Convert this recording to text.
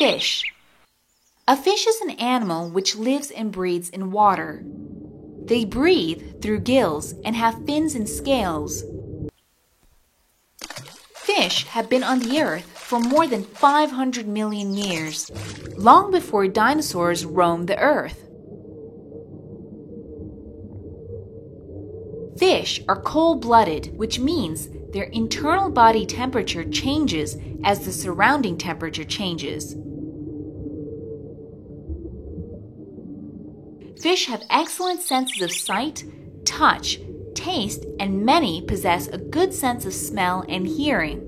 Fish. A fish is an animal which lives and breathes in water. They breathe through gills and have fins and scales. Fish have been on the earth for more than 500 million years, long before dinosaurs roamed the earth. Fish are cold-blooded, which means their internal body temperature changes as the surrounding temperature changes. Fish have excellent senses of sight, touch, taste, and many possess a good sense of smell and hearing.